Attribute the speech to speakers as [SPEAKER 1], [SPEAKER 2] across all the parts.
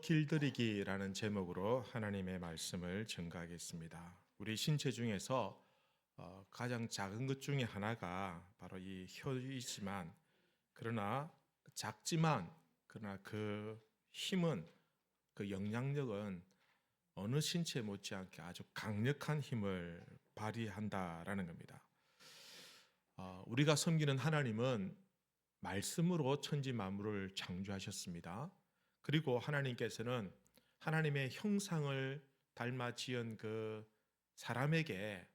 [SPEAKER 1] 길들이기라는 제목으로 하나님의 말씀을 증거하겠습니다. 우리 신체 중에서 가장 작은 것 중에 하나가 바로 이 혀이지만, 그러나 작지만 그러나 그 힘은, 그 영향력은 어느 신체 못지않게 아주 강력한 힘을 발휘한다라는 겁니다. 우리가 섬기는 하나님은 말씀으로 천지 만물을 창조하셨습니다. 그리고 하나님께서는 하나님의 형상을 닮아 지은 그 사람에게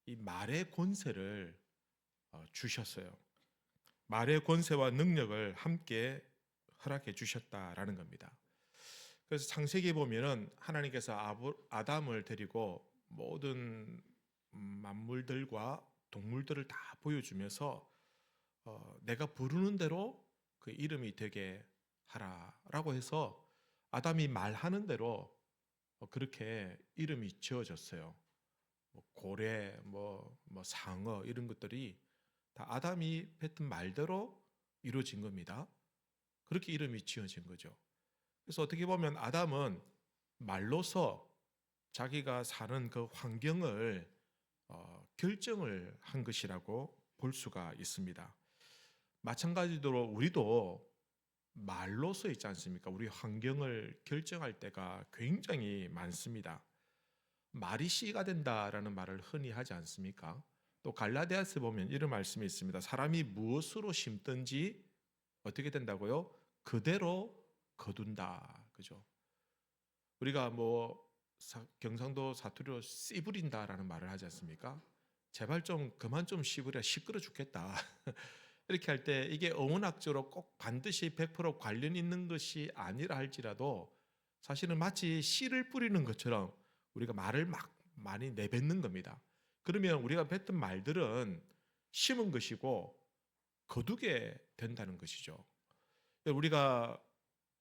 [SPEAKER 1] 이 말의 권세를 주셨어요. 말의 권세와 능력을 함께 허락해 주셨다라는 겁니다. 그래서 창세기에 보면은 하나님께서 아담을 데리고 모든 만물들과 동물들을 다 보여주면서 내가 부르는 대로 그 이름이 되게 하라라고 해서 아담이 말하는 대로 그렇게 이름이 지어졌어요. 고래, 상어 이런 것들이 다 아담이 뱉은 말대로 이루어진 겁니다. 그렇게 이름이 지어진 거죠. 그래서 어떻게 보면 아담은 말로서 자기가 사는 그 환경을 결정을 한 것이라고 볼 수가 있습니다. 마찬가지로 우리도 말로서 있지 않습니까? 우리 환경을 결정할 때가 굉장히 많습니다. 말이 씨가 된다라는 말을 흔히 하지 않습니까? 또 갈라디아서 보면 이런 말씀이 있습니다. 사람이 무엇으로 심든지 어떻게 된다고요? 그대로 거둔다. 그죠? 우리가 경상도 사투리로 씨부린다라는 말을 하지 않습니까? 제발 좀 그만 좀 씨부려, 시끄러 죽겠다. 이렇게 할 때 이게 어원학적으로 꼭 반드시 100% 관련 있는 것이 아니라 할지라도 사실은 마치 씨를 뿌리는 것처럼 우리가 말을 막 많이 내뱉는 겁니다. 그러면 우리가 뱉은 말들은 심은 것이고 거두게 된다는 것이죠. 우리가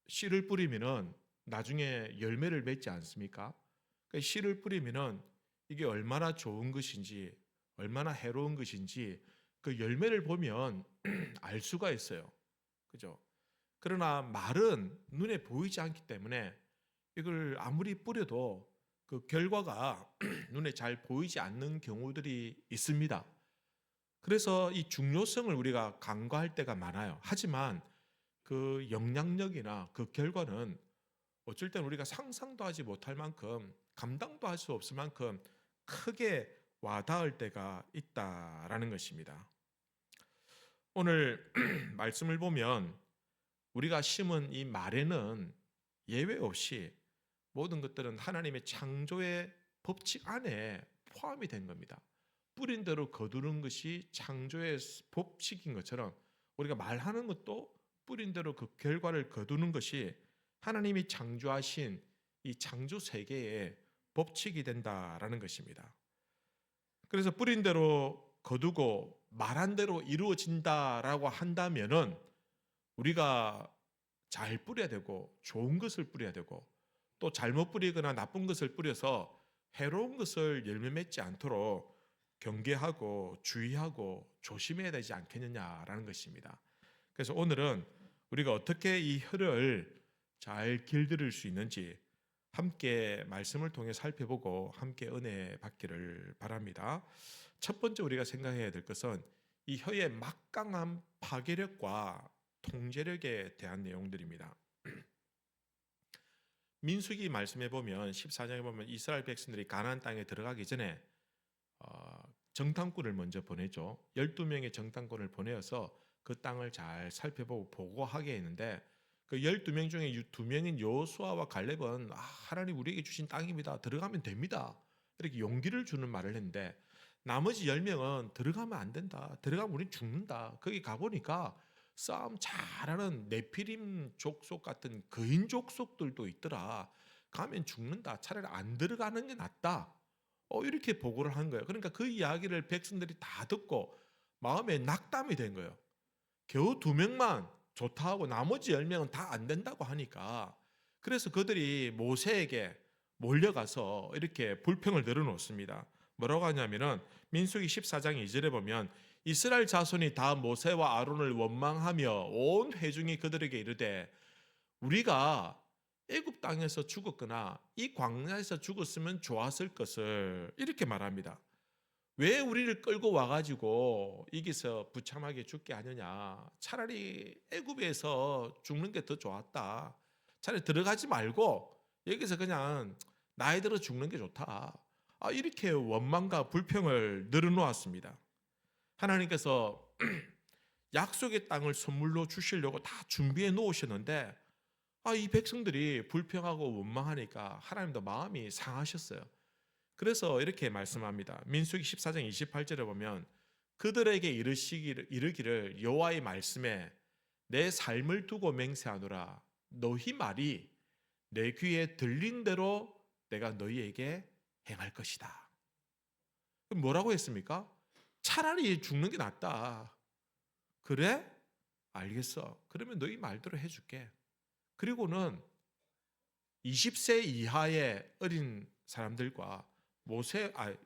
[SPEAKER 1] 씨를 뿌리면은 나중에 열매를 맺지 않습니까? 그러니까 씨를 뿌리면은 이게 얼마나 좋은 것인지, 얼마나 해로운 것인지 그 열매를 보면 알 수가 있어요. 그죠? 그러나 말은 눈에 보이지 않기 때문에 이걸 아무리 뿌려도 그 결과가 눈에 잘 보이지 않는 경우들이 있습니다. 그래서 이 중요성을 우리가 간과할 때가 많아요. 하지만 그 영향력이나 그 결과는 어쩔 땐 우리가 상상도 하지 못할 만큼, 감당도 할 수 없을 만큼 크게 와닿을 때가 있다라는 것입니다. 오늘 말씀을 보면 우리가 심은 이 말에는 예외 없이 모든 것들은 하나님의 창조의 법칙 안에 포함이 된 겁니다. 뿌린 대로 거두는 것이 창조의 법칙인 것처럼 우리가 말하는 것도 뿌린 대로 그 결과를 거두는 것이 하나님이 창조하신 이 창조 세계의 법칙이 된다라는 것입니다. 그래서 뿌린 대로 거두고 말한 대로 이루어진다라고 한다면은 우리가 잘 뿌려야 되고 좋은 것을 뿌려야 되고 또 잘못 뿌리거나 나쁜 것을 뿌려서 해로운 것을 열매 맺지 않도록 경계하고 주의하고 조심해야 되지 않겠느냐라는 것입니다. 그래서 오늘은 우리가 어떻게 이 혀를 잘 길들일 수 있는지 함께 말씀을 통해 살펴보고 함께 은혜 받기를 바랍니다. 첫 번째 우리가 생각해야 될 것은 이 혀의 막강한 파괴력과 통제력에 대한 내용들입니다. 민수기 말씀해 보면 14장에 보면 이스라엘 백성들이 가나안 땅에 들어가기 전에 정탐꾼을 먼저 보내죠. 12명의 정탐꾼을 보내어서 그 땅을 잘 살펴보고 보고하게 했는데 그 12명 중에 2명인 여호수아와 갈렙은 하나님 우리에게 주신 땅입니다. 들어가면 됩니다. 이렇게 용기를 주는 말을 했는데 나머지 10명은 들어가면 안 된다. 들어가면 우린 죽는다. 거기 가보니까 싸움 잘하는 네피림 족속 같은 거인 족속들도 있더라. 가면 죽는다. 차라리 안 들어가는 게 낫다. 이렇게 보고를 한 거예요. 그러니까 그 이야기를 백성들이 다 듣고 마음에 낙담이 된 거예요. 겨우 2명만 좋다 하고 나머지 10명은 다 안 된다고 하니까 그래서 그들이 모세에게 몰려가서 이렇게 불평을 늘어놓습니다. 뭐라고 하냐면은 민수기 14장 2절에 보면 이스라엘 자손이 다 모세와 아론을 원망하며 온 회중이 그들에게 이르되 우리가 애굽 땅에서 죽었거나 이 광야에서 죽었으면 좋았을 것을 이렇게 말합니다. 왜 우리를 끌고 와가지고 여기서 부참하게 죽게 하느냐? 차라리 애굽에서 죽는 게 더 좋았다. 차라리 들어가지 말고 여기서 그냥 나이 들어 죽는 게 좋다. 이렇게 원망과 불평을 늘어놓았습니다. 하나님께서 약속의 땅을 선물로 주시려고 다 준비해 놓으셨는데 이 백성들이 불평하고 원망하니까 하나님도 마음이 상하셨어요. 그래서 이렇게 말씀합니다. 민수기 14장 28절에 보면 그들에게 이르기를 여호와의 말씀에 내 삶을 두고 맹세하노라. 너희 말이 내 귀에 들린 대로 내가 너희에게 행할 것이다. 그럼 뭐라고 했습니까? 차라리 죽는 게 낫다. 그래? 알겠어. 그러면 너희 말대로 해줄게. 그리고는 20세 이하의 어린 사람들과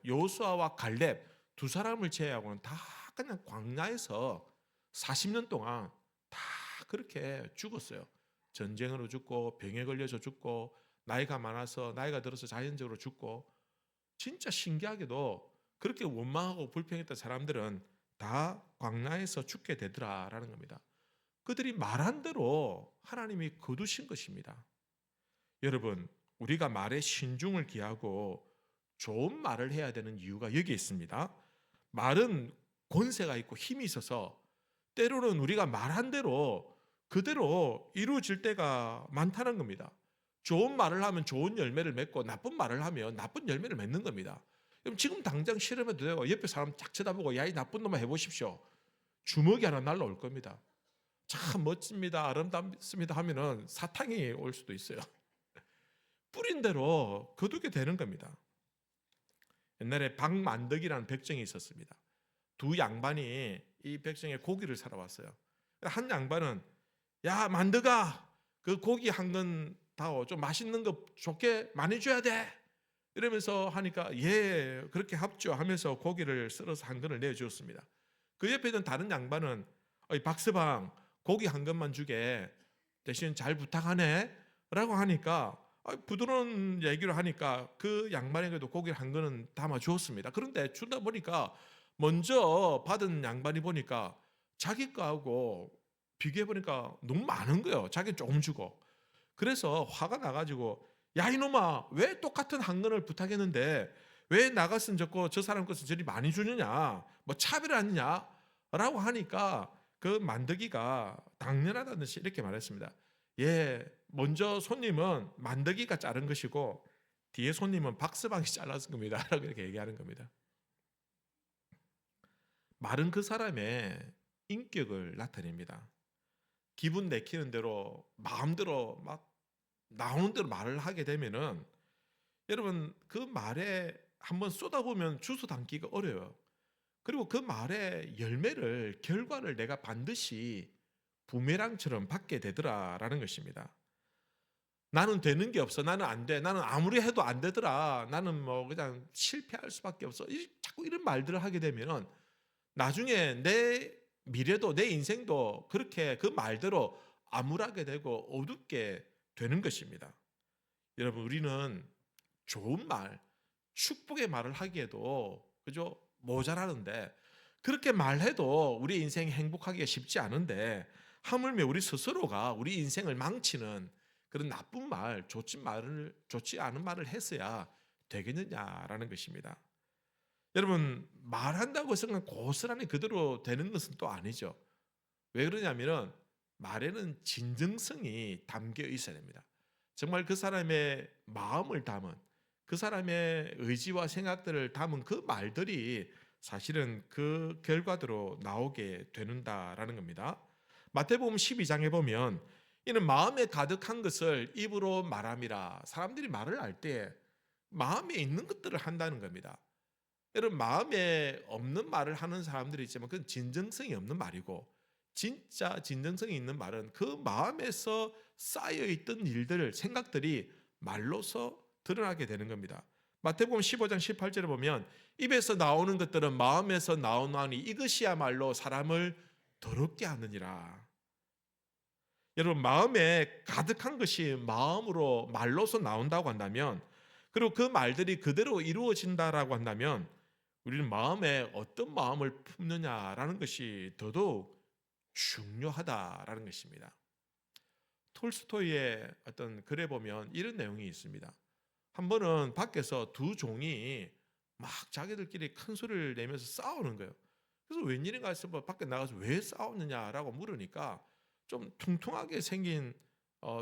[SPEAKER 1] 여호수아와 갈렙 두 사람을 제외하고는 다 그냥 광야에서 40년 동안 다 그렇게 죽었어요. 전쟁으로 죽고 병에 걸려서 죽고 나이가 많아서 나이가 들어서 자연적으로 죽고 진짜 신기하게도 그렇게 원망하고 불평했던 사람들은 다 광야에서 죽게 되더라라는 겁니다. 그들이 말한 대로 하나님이 거두신 것입니다. 여러분, 우리가 말에 신중을 기하고 좋은 말을 해야 되는 이유가 여기 있습니다. 말은 권세가 있고 힘이 있어서 때로는 우리가 말한 대로 그대로 이루어질 때가 많다는 겁니다. 좋은 말을 하면 좋은 열매를 맺고 나쁜 말을 하면 나쁜 열매를 맺는 겁니다. 그럼 지금 당장 실험해도 되고 옆에 사람 쫙 쳐다보고 야, 이 나쁜 놈아 해보십시오. 주먹이 하나 날라올 겁니다. 참 멋집니다. 아름답습니다 하면은 사탕이 올 수도 있어요. 뿌린 대로 거두게 되는 겁니다. 옛날에 박만덕이라는 백정이 있었습니다. 두 양반이 이 백정에 고기를 사러 왔어요. 한 양반은 야 만덕아 그 고기 한 건 다오 좀 맛있는 거 좋게 많이 줘야 돼 이러면서 하니까 예 그렇게 합죠 하면서 고기를 썰어서 한 건을 내주었습니다. 그 옆에 있는 다른 양반은 박서방 고기 한 건만 주게 대신 잘 부탁하네 라고 하니까 부드러운 얘기를 하니까 그 양반에게도 고기를 한 거는 담아 주었습니다. 그런데 주다 보니까 먼저 받은 양반이 보니까 자기 거하고 비교해 보니까 너무 많은 거예요. 자기 조금 주고. 그래서 화가 나가지고 야 이놈아 왜 똑같은 한 건을 부탁했는데 왜 나 것은 적고 저 사람 것은 저리 많이 주느냐 뭐 차별하느냐 라고 하니까 그 만덕이가 당연하다는 듯이 이렇게 말했습니다. 예, 먼저 손님은 만덕이가 자른 것이고 뒤에 손님은 박서방이 잘랐을 겁니다. 라고 이렇게 얘기하는 겁니다. 말은 그 사람의 인격을 나타냅니다. 기분 내키는 대로 마음대로 막 나오는 대로 말을 하게 되면은 여러분 그 말에 한번 쏟아보면 주워 담기가 어려워요. 그리고 그 말의 열매를 결과를 내가 반드시 부메랑처럼 받게 되더라라는 것입니다. 나는 되는 게 없어. 나는 안 돼. 나는 아무리 해도 안 되더라. 나는 뭐 그냥 실패할 수밖에 없어. 자꾸 이런 말들을 하게 되면은 나중에 내 미래도 내 인생도 그렇게 그 말대로 암울하게 되고 어둡게 되는 것입니다. 여러분 우리는 좋은 말, 축복의 말을 하기에도 그죠? 모자라는데 그렇게 말해도 우리 인생이 행복하기가 쉽지 않은데 하물며 우리 스스로가 우리 인생을 망치는 그런 나쁜 말, 좋지 않은 말을 했어야 되겠느냐라는 것입니다. 여러분 말한다고 해서 그냥 고스란히 그대로 되는 것은 또 아니죠. 왜 그러냐면은 말에는 진정성이 담겨 있어야 됩니다. 정말 그 사람의 마음을 담은 그 사람의 의지와 생각들을 담은 그 말들이 사실은 그 결과대로 나오게 되는다라는 겁니다. 마태복음 12장에 보면 이는 마음에 가득한 것을 입으로 말함이라. 사람들이 말을 할 때 마음에 있는 것들을 한다는 겁니다. 여러분 마음에 없는 말을 하는 사람들이 있지만 그건 진정성이 없는 말이고 진짜 진정성이 있는 말은 그 마음에서 쌓여있던 일들, 생각들이 말로서 드러나게 되는 겁니다. 마태복음 15장 18절에 보면 입에서 나오는 것들은 마음에서 나오나니 이것이야말로 사람을 더럽게 하느니라. 여러분, 마음에 가득한 것이 마음으로 말로서 나온다고 한다면, 그리고 그 말들이 그대로 이루어진다라고 한다면, 우리는 마음에 어떤 마음을 품느냐라는 것이 더더욱 중요하다라는 것입니다. 톨스토이의 어떤 글에 보면 이런 내용이 있습니다. 한 번은 밖에서 두 종이 막 자기들끼리 큰 소리를 내면서 싸우는 거예요. 그래서 웬일인가 해서 밖에 나가서 왜 싸웠느냐라고 물으니까, 좀 퉁퉁하게 생긴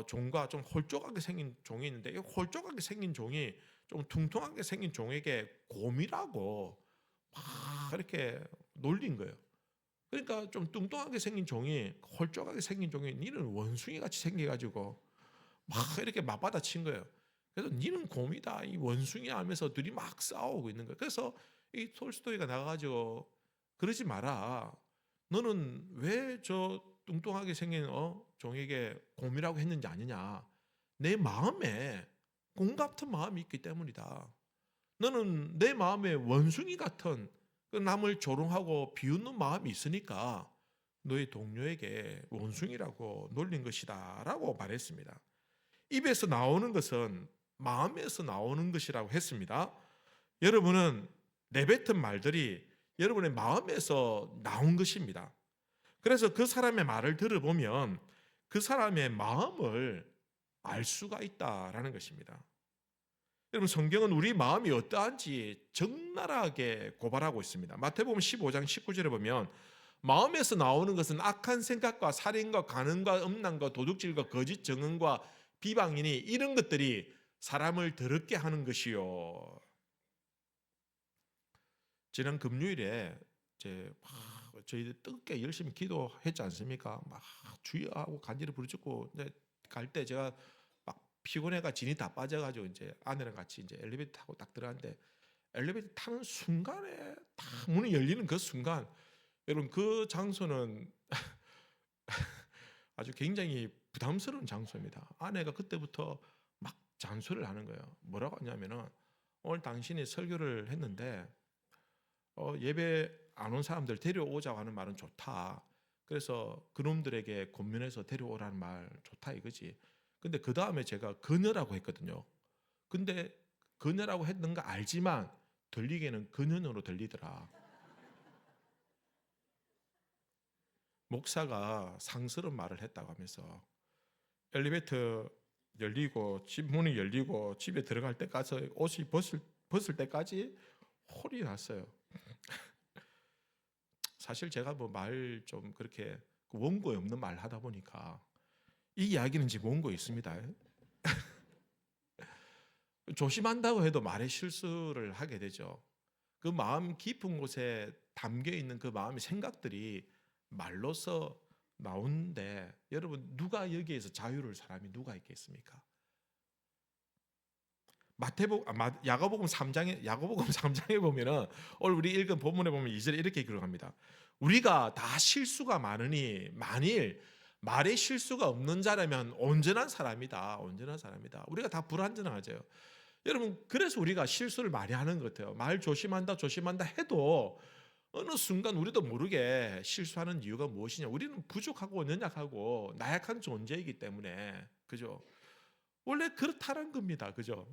[SPEAKER 1] 종과 좀 홀쭉하게 생긴 종이 있는데, 이 홀쭉하게 생긴 종이 좀 퉁퉁하게 생긴 종에게 곰이라고 막 이렇게 놀린 거예요. 그러니까 좀 뚱뚱하게 생긴 종이 홀쭉하게 생긴 종이, 니는 원숭이 같이 생겨가지고 막 이렇게 맞받아친 거예요. 그래서 니는 곰이다, 이 원숭이 하면서 둘이 막 싸우고 있는 거예요. 그래서 이 톨스토이가 나가가지고, 그러지 마라. 너는 왜 저 뚱뚱하게 생긴 종에게 곰이라고 했는지 아느냐? 내 마음에 곰 같은 마음이 있기 때문이다. 너는 내 마음에 원숭이 같은 그 남을 조롱하고 비웃는 마음이 있으니까 너의 동료에게 원숭이라고 놀린 것이다 라고 말했습니다. 입에서 나오는 것은 마음에서 나오는 것이라고 했습니다. 여러분은 내뱉은 말들이 여러분의 마음에서 나온 것입니다. 그래서 그 사람의 말을 들어보면 그 사람의 마음을 알 수가 있다라는 것입니다. 여러분, 성경은 우리 마음이 어떠한지 적나라하게 고발하고 있습니다. 마태복음 15장 19절에 보면, 마음에서 나오는 것은 악한 생각과 살인과 간음과 음란과 도둑질과 거짓 증언과 비방이니 이런 것들이 사람을 더럽게 하는 것이요. 지난 금요일에 이제 막 저희들 뜨겁게 열심히 기도했지 않습니까? 막 주여 하고 간절히 부르짖고 갈 때 제가 막 피곤해가 진이 다 빠져가지고 이제 아내랑 같이 이제 엘리베이터 타고 딱 들어갔는데, 엘리베이터 타는 순간에 딱 문이 열리는 그 순간, 여러분 그 장소는 아주 굉장히 부담스러운 장소입니다. 아내가 그때부터 막 잔소리를 하는 거예요. 뭐라고 하냐면은, 오늘 당신이 설교를 했는데 예배 안 온 사람들 데려오자고 하는 말은 좋다. 그래서 그놈들에게 권면해서 데려오라는 말 좋다 이거지. 근데 그 다음에 제가 그녀라고 했거든요. 근데 그녀라고 했는 거 알지만 들리기에는 그녀로 들리더라. 목사가 상스러운 말을 했다고 하면서 엘리베이터 열리고 집 문이 열리고 집에 들어갈 때까지 옷이 벗을 때까지 홀이 났어요. 사실 제가 뭐 말 좀 그렇게 원고에 없는 말 하다 보니까 이 이야기는 지금 원고에 있습니다. 조심한다고 해도 말에 실수를 하게 되죠. 그 마음 깊은 곳에 담겨 있는 그 마음의 생각들이 말로서 나오는데, 여러분 누가 여기에서 자유를 사람이 누가 있겠습니까? 야고보금 3장에 보면은, 오늘 우리 읽은 본문에 보면 2절에 이렇게 기록합니다. 우리가 다 실수가 많으니 만일 말에 실수가 없는 자라면 온전한 사람이다. 온전한 사람이다. 우리가 다 불완전하죠. 여러분, 그래서 우리가 실수를 많이 하는 것 같아요. 말 조심한다 해도 어느 순간 우리도 모르게 실수하는 이유가 무엇이냐? 우리는 부족하고 연약하고 나약한 존재이기 때문에, 그죠? 원래 그렇다는 겁니다. 그죠?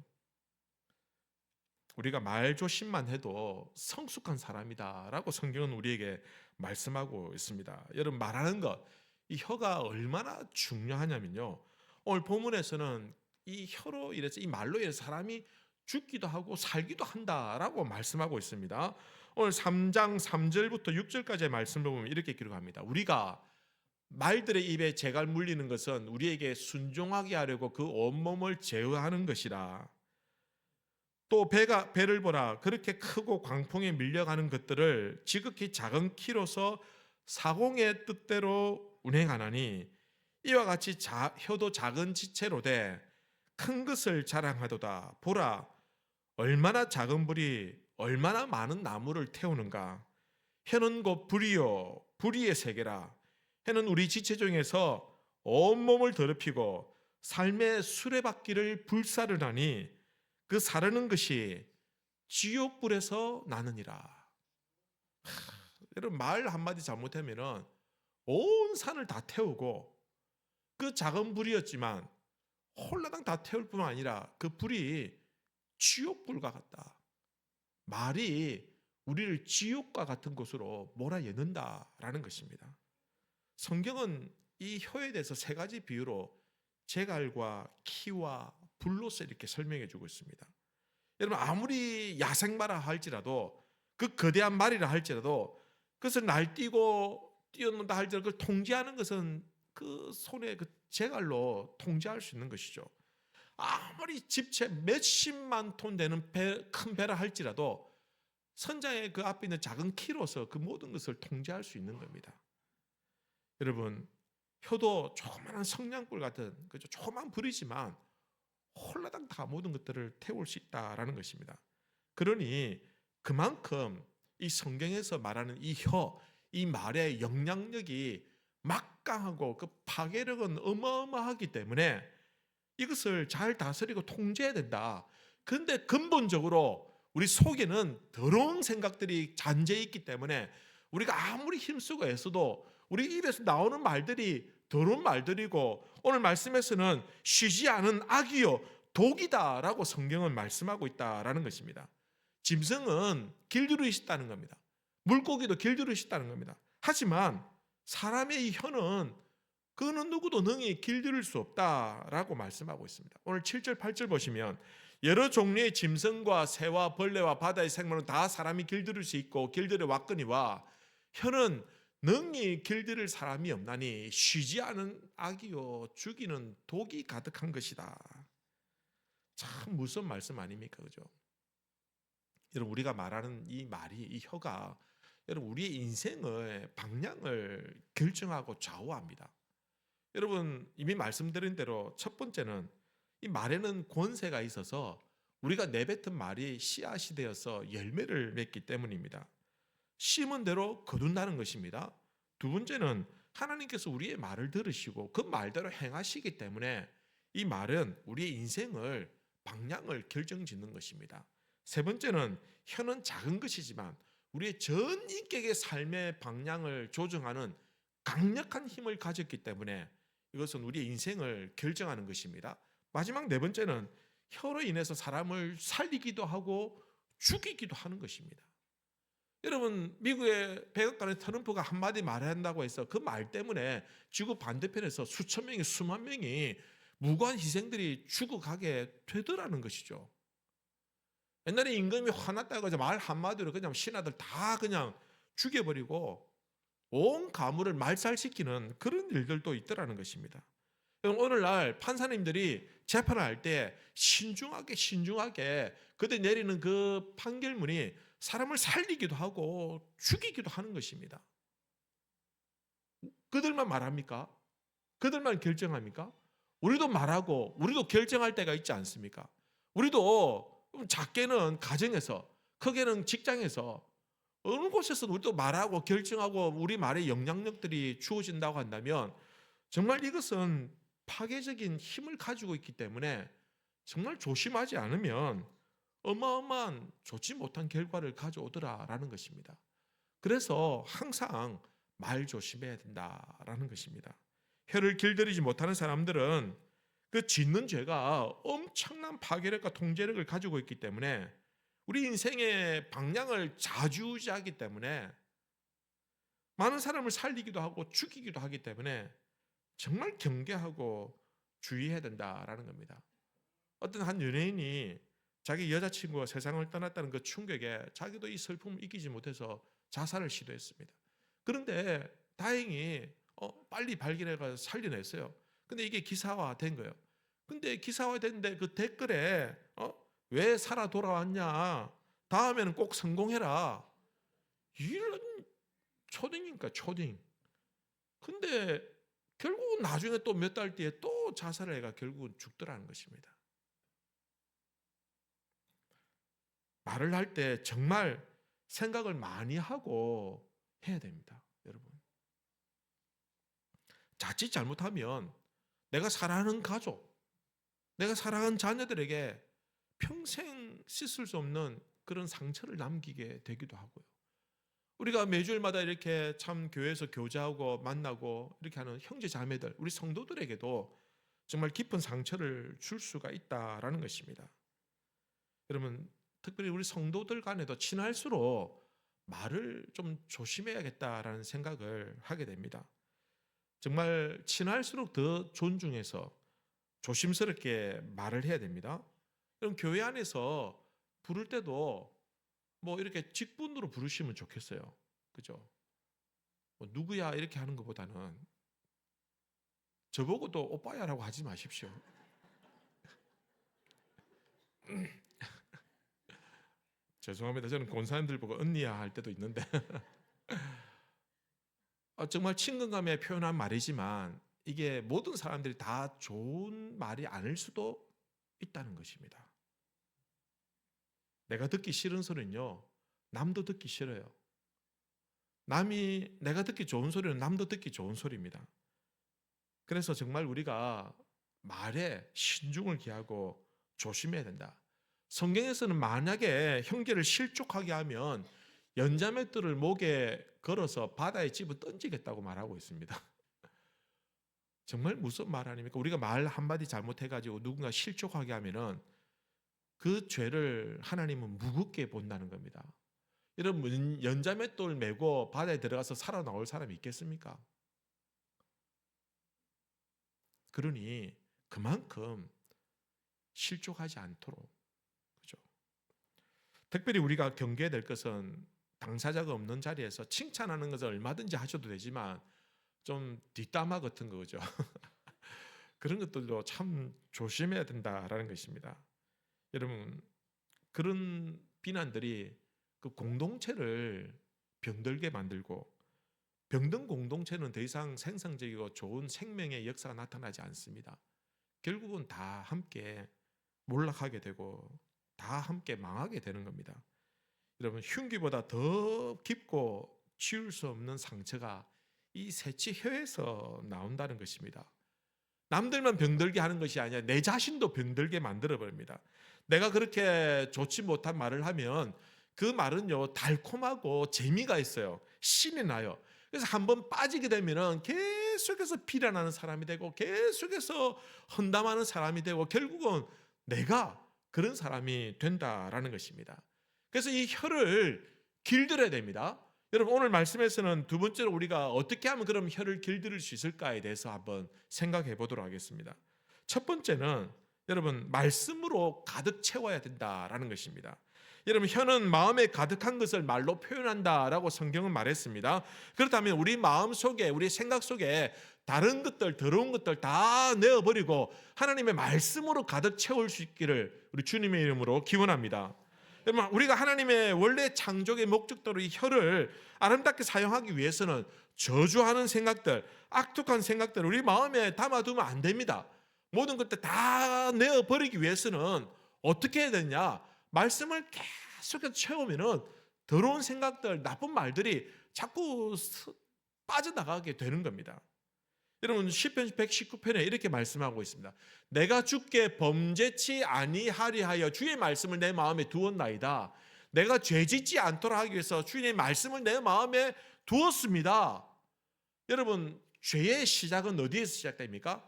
[SPEAKER 1] 우리가 말 조심만 해도 성숙한 사람이다라고 성경은 우리에게 말씀하고 있습니다. 여러분, 말하는 것, 이 혀가 얼마나 중요하냐면요. 오늘 본문에서는 이 혀로 인해서, 이 말로 인해서 사람이 죽기도 하고 살기도 한다라고 말씀하고 있습니다. 오늘 3장 3절부터 6절까지의 말씀을 보면 이렇게 기록합니다. 우리가 말들의 입에 재갈 물리는 것은 우리에게 순종하게 하려고 그 온몸을 제어하는 것이라. 또 배를 보라. 그렇게 크고 광풍에 밀려가는 것들을 지극히 작은 키로서 사공의 뜻대로 운행하나니, 이와 같이 혀도 작은 지체로 돼 큰 것을 자랑하도다. 보라, 얼마나 작은 불이 얼마나 많은 나무를 태우는가. 혀는 곧 불이요 불의의 세계라. 혀는 우리 지체 중에서 온몸을 더럽히고 삶의 수레바퀴를 불사르나니 그 사르는 것이 지옥불에서 나느니라. 여러분, 말 한마디 잘못하면 온 산을 다 태우고 그 작은 불이었지만 홀라당 다 태울 뿐만 아니라 그 불이 지옥불과 같다. 말이 우리를 지옥과 같은 곳으로 몰아넣는다라는 것입니다. 성경은 이 혀에 대해서 세 가지 비유로 재갈과 키와 불로서 이렇게 설명해 주고 있습니다. 여러분, 아무리 야생마라 할지라도, 그 거대한 말이라 할지라도, 그것을 날뛰고 뛰어논다 할지라도 그걸 통제하는 것은 그 손에 그 재갈로 통제할 수 있는 것이죠. 아무리 집체 몇십만 톤 되는 큰 배라 할지라도 선장의 그 앞에 있는 작은 키로서 그 모든 것을 통제할 수 있는 겁니다. 여러분, 효도 조그마한 성냥불 같은, 그죠, 조그만 불이지만 홀라당 다 모든 것들을 태울 수 있다라는 것입니다. 그러니 그만큼 이 성경에서 말하는 이 혀, 이 말의 영향력이 막강하고 그 파괴력은 어마어마하기 때문에 이것을 잘 다스리고 통제해야 된다. 그런데 근본적으로 우리 속에는 더러운 생각들이 잔재해 있기 때문에 우리가 아무리 힘쓰고 애써도 우리 입에서 나오는 말들이 더러운 말들이고, 오늘 말씀에서는 쉬지 않은 악이요 독이다라고 성경은 말씀하고 있다라는 것입니다. 짐승은 길들일 수 있다는 겁니다. 물고기도 길들일 수 있다는 겁니다. 하지만 사람의 이 혀는 그는 누구도 능히 길들일 수 없다라고 말씀하고 있습니다. 오늘 7절 8절 보시면 여러 종류의 짐승과 새와 벌레와 바다의 생물은 다 사람이 길들일 수 있고 길들여 왔거니와 혀는 능히 길들일 사람이 없나니 쉬지 않은 악이요 죽이는 독이 가득한 것이다. 참 무서운 말씀 아닙니까? 그죠? 여러분, 우리가 말하는 이 말이, 이 혀가 여러분 우리의 인생의 방향을 결정하고 좌우합니다. 여러분, 이미 말씀드린 대로 첫 번째는 이 말에는 권세가 있어서 우리가 내뱉은 말이 씨앗이 되어서 열매를 맺기 때문입니다. 심은 대로 거둔다는 것입니다. 두 번째는 하나님께서 우리의 말을 들으시고 그 말대로 행하시기 때문에 이 말은 우리의 인생을 방향을 결정짓는 것입니다. 세 번째는 혀는 작은 것이지만 우리의 전 인격의 삶의 방향을 조정하는 강력한 힘을 가졌기 때문에 이것은 우리의 인생을 결정하는 것입니다. 마지막 네 번째는 혀로 인해서 사람을 살리기도 하고 죽이기도 하는 것입니다. 여러분, 미국의 백악관의 트럼프가 한마디 말해야 한다고 해서 그 말 때문에 지구 반대편에서 수천 명이 수만 명이 무고한 희생들이 죽어가게 되더라는 것이죠. 옛날에 임금이 화났다고 해서 말 한마디로 그냥 신하들 다 그냥 죽여버리고 온 가문을 말살시키는 그런 일들도 있더라는 것입니다. 오늘날 판사님들이 재판을 할 때 신중하게 그때 내리는 그 판결문이 사람을 살리기도 하고 죽이기도 하는 것입니다. 그들만 말합니까? 그들만 결정합니까? 우리도 말하고 우리도 결정할 때가 있지 않습니까? 우리도 작게는 가정에서, 크게는 직장에서, 어느 곳에서 우리도 말하고 결정하고 우리 말의 영향력들이 주어진다고 한다면 정말 이것은 파괴적인 힘을 가지고 있기 때문에 정말 조심하지 않으면 어마어마한 좋지 못한 결과를 가져오더라라는 것입니다. 그래서 항상 말 조심해야 된다라는 것입니다. 혀를 길들이지 못하는 사람들은 그 짓는 죄가 엄청난 파괴력과 통제력을 가지고 있기 때문에 우리 인생의 방향을 좌지우지하기 때문에 많은 사람을 살리기도 하고 죽이기도 하기 때문에 정말 경계하고 주의해야 된다라는 겁니다. 어떤 한 연예인이 자기 여자친구가 세상을 떠났다는 그 충격에 자기도 이 슬픔을 이기지 못해서 자살을 시도했습니다. 그런데 다행히 빨리 발견해서 살려냈어요. 근데 이게 기사화된 거예요. 근데 기사화됐는데 그 댓글에 왜 살아 돌아왔냐, 다음에는 꼭 성공해라, 이런 초딩이니까 초딩. 근데 결국은 나중에 또 몇 달 뒤에 또 자살을 해가 결국은 죽더라는 것입니다. 말을 할 때 정말 생각을 많이 하고 해야 됩니다, 여러분. 자칫 잘못하면 내가 사랑하는 가족, 내가 사랑하는 자녀들에게 평생 씻을 수 없는 그런 상처를 남기게 되기도 하고요. 우리가 매주일마다 이렇게 참 교회에서 교제하고 만나고 이렇게 하는 형제 자매들, 우리 성도들에게도 정말 깊은 상처를 줄 수가 있다라는 것입니다. 여러분, 특별히 우리 성도들 간에도 친할수록 말을 좀 조심해야겠다라는 생각을 하게 됩니다. 정말 친할수록 더 존중해서 조심스럽게 말을 해야 됩니다. 그럼 교회 안에서 부를 때도 뭐 이렇게 직분으로 부르시면 좋겠어요. 그죠? 뭐 누구야 이렇게 하는 것보다는 저보고도 오빠야라고 하지 마십시오. 죄송합니다. 저는 권사님들 보고 언니야 할 때도 있는데 정말 친근감에 표현한 말이지만 이게 모든 사람들이 다 좋은 말이 아닐 수도 있다는 것입니다. 내가 듣기 싫은 소리는요, 남도 듣기 싫어요. 남이 내가 듣기 좋은 소리는 남도 듣기 좋은 소리입니다. 그래서 정말 우리가 말에 신중을 기하고 조심해야 된다. 성경에서는 만약에 형제를 실족하게 하면 연자맷돌을 목에 걸어서 바다에 집어 던지겠다고 말하고 있습니다. 정말 무슨 말 아닙니까? 우리가 말 한마디 잘못해가지고 누군가 실족하게 하면은 그 죄를 하나님은 무겁게 본다는 겁니다. 여러분, 연자맷돌 메고 바다에 들어가서 살아나올 사람이 있겠습니까? 그러니 그만큼 실족하지 않도록, 그죠? 특별히 우리가 경계해야 될 것은 당사자가 없는 자리에서 칭찬하는 것은 얼마든지 하셔도 되지만 좀 뒷담화 같은 거죠. 그런 것들도 참 조심해야 된다라는 것입니다. 여러분, 그런 비난들이 그 공동체를 병들게 만들고, 병든 공동체는 더 이상 생성적이고 좋은 생명의 역사가 나타나지 않습니다. 결국은 다 함께 몰락하게 되고 다 함께 망하게 되는 겁니다. 여러분, 흉기보다 더 깊고 지울 수 없는 상처가 이 새치 혀에서 나온다는 것입니다. 남들만 병들게 하는 것이 아니라 내 자신도 병들게 만들어버립니다. 내가 그렇게 좋지 못한 말을 하면 그 말은요, 달콤하고 재미가 있어요. 신이 나요. 그래서 한번 빠지게 되면은 계속해서 비난하는 사람이 되고 계속해서 헌담하는 사람이 되고 결국은 내가 그런 사람이 된다라는 것입니다. 그래서 이 혀를 길들여야 됩니다. 여러분, 오늘 말씀에서는 두 번째로 우리가 어떻게 하면 그럼 혀를 길들일 수 있을까에 대해서 한번 생각해 보도록 하겠습니다. 첫 번째는 여러분, 말씀으로 가득 채워야 된다라는 것입니다. 여러분, 혀는 마음에 가득한 것을 말로 표현한다라고 성경은 말했습니다. 그렇다면 우리 마음 속에, 우리 생각 속에 다른 것들, 더러운 것들 다 내어버리고 하나님의 말씀으로 가득 채울 수 있기를 우리 주님의 이름으로 기원합니다. 여러분, 우리가 하나님의 원래 창조의 목적대로 이 혀를 아름답게 사용하기 위해서는 저주하는 생각들, 악독한 생각들 우리 마음에 담아두면 안 됩니다. 모든 것들 다 내어버리기 위해서는 어떻게 해야 되냐? 말씀을 계속해서 채우면은 더러운 생각들, 나쁜 말들이 자꾸 빠져나가게 되는 겁니다. 여러분, 시편 119편에 이렇게 말씀하고 있습니다. 내가 주께 범죄치 아니하리 하여 주의 말씀을 내 마음에 두었나이다. 내가 죄짓지 않도록 하기 위해서 주님의 말씀을 내 마음에 두었습니다. 여러분, 죄의 시작은 어디에서 시작됩니까?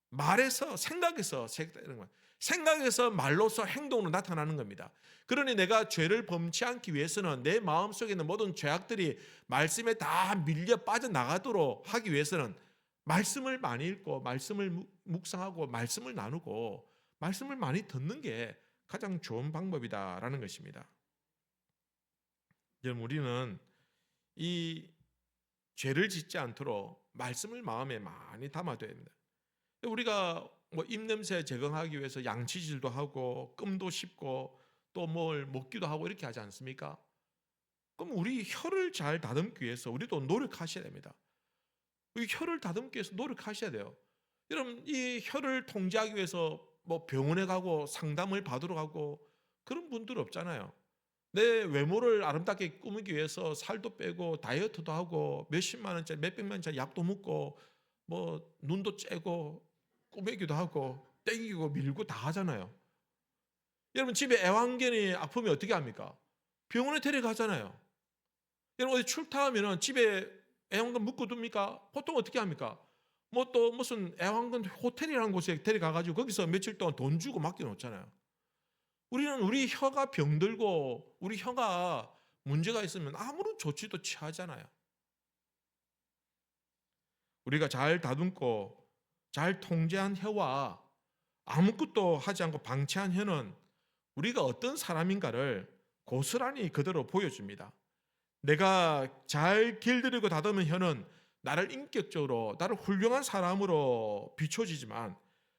[SPEAKER 1] 말에서, 생각에서 시작되는 거예요. 생각에서 말로서 행동으로 나타나는 겁니다. 그러니 내가 죄를 범치 않기 위해서는 내 마음속에 있는 모든 죄악들이 말씀에 다 밀려 빠져나가도록 하기 위해서는 말씀을 많이 읽고 말씀을 묵상하고 말씀을 나누고 말씀을 많이 듣는 게 가장 좋은 방법이다라는 것입니다. 여러분, 우리는 이 죄를 짓지 않도록 말씀을 마음에 많이 담아둬야 됩니다. 우리가 뭐 입냄새 제거하기 위해서 양치질도 하고 끔도 씹고 또 뭘 먹기도 하고 이렇게 하지 않습니까? 그럼 우리 혀를 잘 다듬기 위해서 우리도 노력하셔야 됩니다. 이 혀를 다듬기 위해서 노력하셔야 돼요. 여러분, 이 혀를 통제하기 위해서 뭐 병원에 가고 상담을 받으러 가고 그런 분들 없잖아요. 내 외모를 아름답게 꾸미기 위해서 살도 빼고 다이어트도 하고 몇십만 원짜리 몇백만 원짜리 약도 먹고 뭐 눈도 째고 꾸미기도 하고 땡기고 밀고 다 하잖아요. 여러분, 집에 애완견이 아프면 어떻게 합니까? 병원에 데려가잖아요. 여러분 어디 출타하면은 집에 애완견 묶어둡니까? 보통 어떻게 합니까? 뭐 또 무슨 애완견 호텔이라는 곳에 데려가가지고 거기서 며칠 동안 돈 주고 맡겨놓잖아요. 우리는 우리 혀가 병들고 우리 혀가 문제가 있으면 아무런 조치도 취하잖아요. 우리가 잘 다듬고 잘 통제한 혀와 아무것도 하지 않고 방치한 혀는 우리가 어떤 사람인가를 고스란히 그대로 보여줍니다. 내가 잘 길들이고 다듬은 혀는 나를 인격적으로, 나를 훌륭한 사람으로 비춰지지만,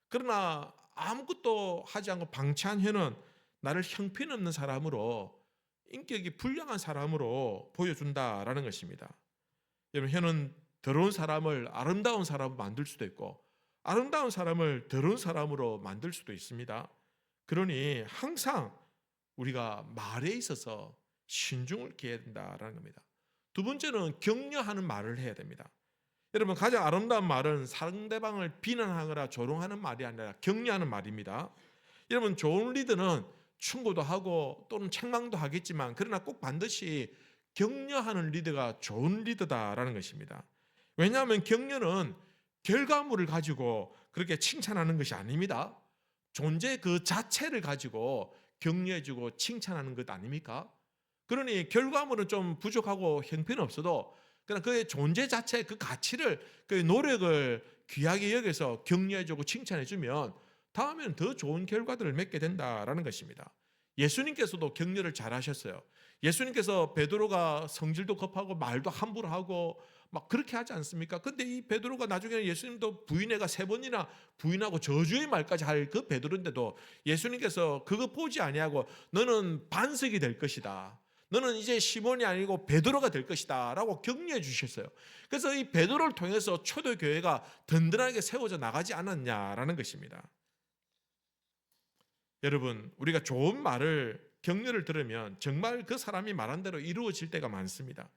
[SPEAKER 1] 그러나 아무것도 하지 않고 방치한 혀는 나를 형편없는 사람으로, 인격이 불량한 사람으로 보여준다라는 것입니다. 여러분, 혀는 더러운 사람을 아름다운 사람으로 만들 수도 있고 아름다운 사람을 더러운 사람으로 만들 수도 있습니다. 그러니 항상 우리가 말에 있어서 신중을 기해야 된다라는 겁니다. 두 번째는 격려하는 말을 해야 됩니다. 여러분, 가장 아름다운 말은 상대방을 비난하거나 조롱하는 말이 아니라 격려하는 말입니다. 여러분, 좋은 리더는 충고도 하고 또는 책망도 하겠지만, 그러나 꼭 반드시 격려하는 리더가 좋은 리더다라는 것입니다. 왜냐하면 격려는 결과물을 가지고 그렇게 칭찬하는 것이 아닙니다. 존재 그 자체를 가지고 격려해주고 칭찬하는 것 아닙니까? 그러니 결과물은 좀 부족하고 형편없어도 그냥 그의 존재 자체 그 가치를, 그 노력을 귀하게 여겨서 격려해주고 칭찬해주면 다음에는 더 좋은 결과들을 맺게 된다라는 것입니다. 예수님께서도 격려를 잘하셨어요. 예수님께서 베드로가 성질도 급하고 말도 함부로 하고 막 그렇게 하지 않습니까? 근데 이 베드로가 나중에는 예수님도 부인해가 3번이나 부인하고 저주의 말까지 할 그 베드로인데도 예수님께서 그거 보지 아니하고 너는 반석이 될 것이다, 너는 이제 시몬이 아니고 베드로가 될 것이다 라고 격려해 주셨어요. 그래서 이 베드로를 통해서 초대교회가 든든하게 세워져 나가지 않았냐라는 것입니다. 여러분, 우리가 좋은 말을, 격려를 들으면 정말 그 사람이 말한 대로 이루어질 때가 많습니다.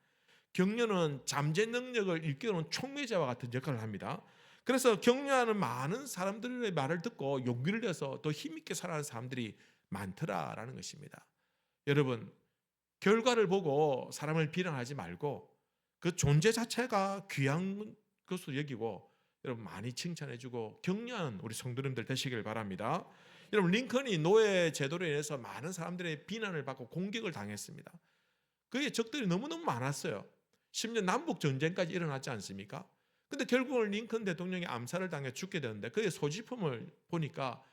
[SPEAKER 1] 격려는 잠재 능력을 일깨우는 촉매제와 같은 역할을 합니다. 그래서 격려하는 많은 사람들의 말을 듣고 용기를 내서 더 힘있게 살아가는 사람들이 많더라라는 것입니다. 여러분, 결과를 보고 사람을 비난하지 말고 그 존재 자체가 귀한 것으로 여기고 여러분 많이 칭찬해주고 격려하는 우리 성도님들 되시길 바랍니다. 여러분, 링컨이 노예 제도로 인해서 많은 사람들의 비난을 받고 공격을 당했습니다. 그의 적들이 너무너무 많았어요. 심지어 남북 전쟁까지 일어났지 않습니까? 근데 결국은 링컨 대통령이 암살을 당해 죽게 되는데 그의 소지품을 보니까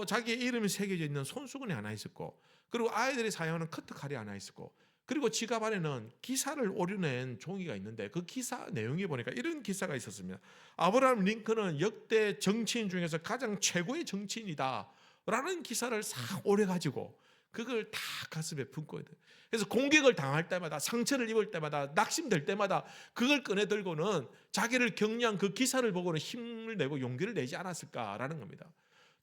[SPEAKER 1] 자기의 이름이 새겨져 있는 손수건이 하나 있었고, 그리고 아이들이 사용하는 커트칼이 하나 있었고, 그리고 지갑 안에는 기사를 오려낸 종이가 있는데 그 기사 내용이 보니까 이런 기사가 있었습니다. 아브라함 링컨은 역대 정치인 중에서 가장 최고의 정치인이다 라는 기사를 싹 오려가지고 그걸 다 가슴에 품고 있는. 그래서 공격을 당할 때마다, 상처를 입을 때마다, 낙심될 때마다 그걸 꺼내 들고는 자기를 격려한 그 기사를 보고는 힘을 내고 용기를 내지 않았을까라는 겁니다.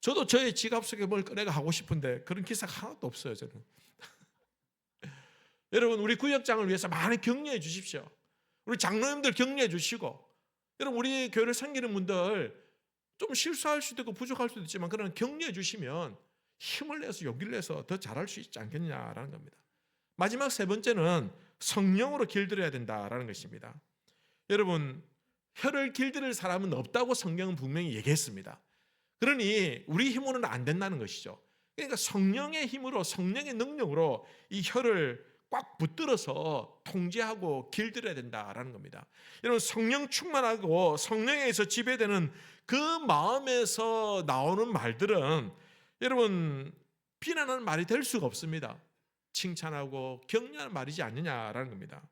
[SPEAKER 1] 저도 저의 지갑 속에 뭘 꺼내가 하고 싶은데 그런 기사가 하나도 없어요, 저는. 여러분, 우리 구역장을 위해서 많이 격려해 주십시오. 우리 장로님들 격려해 주시고, 여러분, 우리 교회를 섬기는 분들 좀 실수할 수도 있고 부족할 수도 있지만 그러나 격려해 주시면 힘을 내서 용기를 내서 더 잘할 수 있지 않겠냐라는 겁니다. 마지막 세 번째는 성령으로 길들여야 된다라는 것입니다. 여러분, 혀를 길들일 사람은 없다고 성경은 분명히 얘기했습니다. 그러니 우리 힘으로는 안 된다는 것이죠. 그러니까 성령의 힘으로, 성령의 능력으로 이 혀를 꽉 붙들어서 통제하고 길들여야 된다라는 겁니다. 여러분, 성령 충만하고 성령에 의해서 지배되는 그 마음에서 나오는 말들은 여러분 비난하는 말이 될 수가 없습니다. 칭찬하고 격려하는 말이지 않느냐라는 겁니다.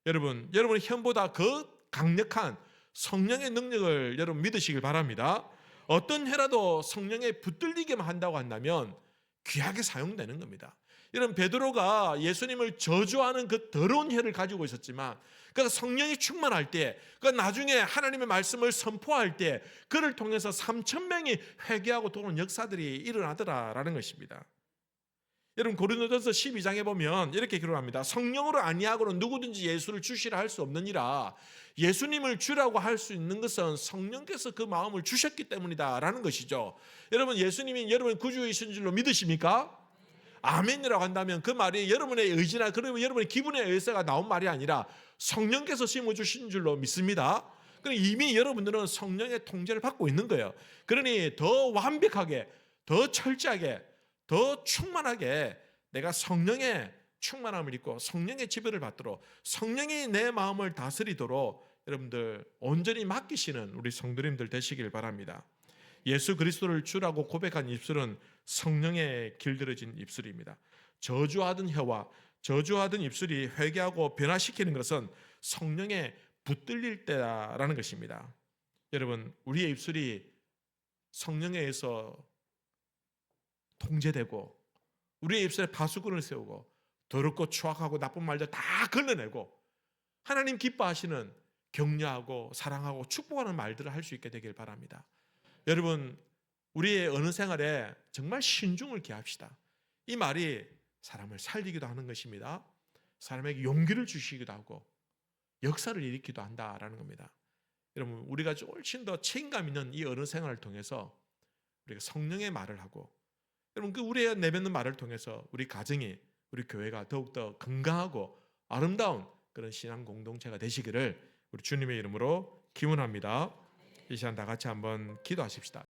[SPEAKER 1] 여러분의 혀보다 더 강력한 성령의 능력을 여러분 믿으시길 바랍니다. 어떤 혀라도 성령에 붙들리게만 한다고 한다면 귀하게 사용되는 겁니다. 여러분, 베드로가 예수님을 저주하는 그 더러운 혀를 가지고 있었지만 그가 성령이 충만할 때, 그가 나중에 하나님의 말씀을 선포할 때 그를 통해서 3,000명이 회개하고 도는 역사들이 일어나더라라는 것입니다. 여러분, 고린도전서 12장에 보면 이렇게 기록합니다. 성령으로 아니하고는 누구든지 예수를 주시라 할 수 없느니라. 예수님을 주라고 할 수 있는 것은 성령께서 그 마음을 주셨기 때문이다 라는 것이죠. 여러분, 예수님이 여러분 구주이신 줄로 믿으십니까? 아멘이라고 한다면 그 말이 여러분의 의지나 그러면 여러분의 기분에 의해서가 나온 말이 아니라 성령께서 심어주신 줄로 믿습니다. 그러니 이미 여러분들은 성령의 통제를 받고 있는 거예요. 그러니 더 완벽하게, 더 철저하게, 더 충만하게 내가 성령의 충만함을 입고 성령의 지배를 받도록, 성령이 내 마음을 다스리도록 여러분들 온전히 맡기시는 우리 성도님들 되시길 바랍니다. 예수 그리스도를 주라고 고백한 입술은 성령에 길들여진 입술입니다. 저주하던 혀와 저주하던 입술이 회개하고 변화시키는 것은 성령에 붙들릴 때라는 것입니다. 여러분, 우리의 입술이 성령에 의해서 통제되고 우리의 입술에 파수꾼을 세우고 더럽고 추악하고 나쁜 말들 다 걸러내고 하나님 기뻐하시는 격려하고 사랑하고 축복하는 말들을 할 수 있게 되길 바랍니다. 여러분, 우리의 어느 생활에 정말 신중을 기합시다. 이 말이 사람을 살리기도 하는 것입니다. 사람에게 용기를 주시기도 하고 역사를 일으키기도 한다라는 겁니다. 여러분, 우리가 훨씬 더 책임감 있는 이 어느 생활을 통해서 우리가 성령의 말을 하고, 여러분, 그 우리의 내뱉는 말을 통해서 우리 가정이, 우리 교회가 더욱더 건강하고 아름다운 그런 신앙 공동체가 되시기를 우리 주님의 이름으로 기원합니다. 이 시간 다 같이 한번 기도하십시다.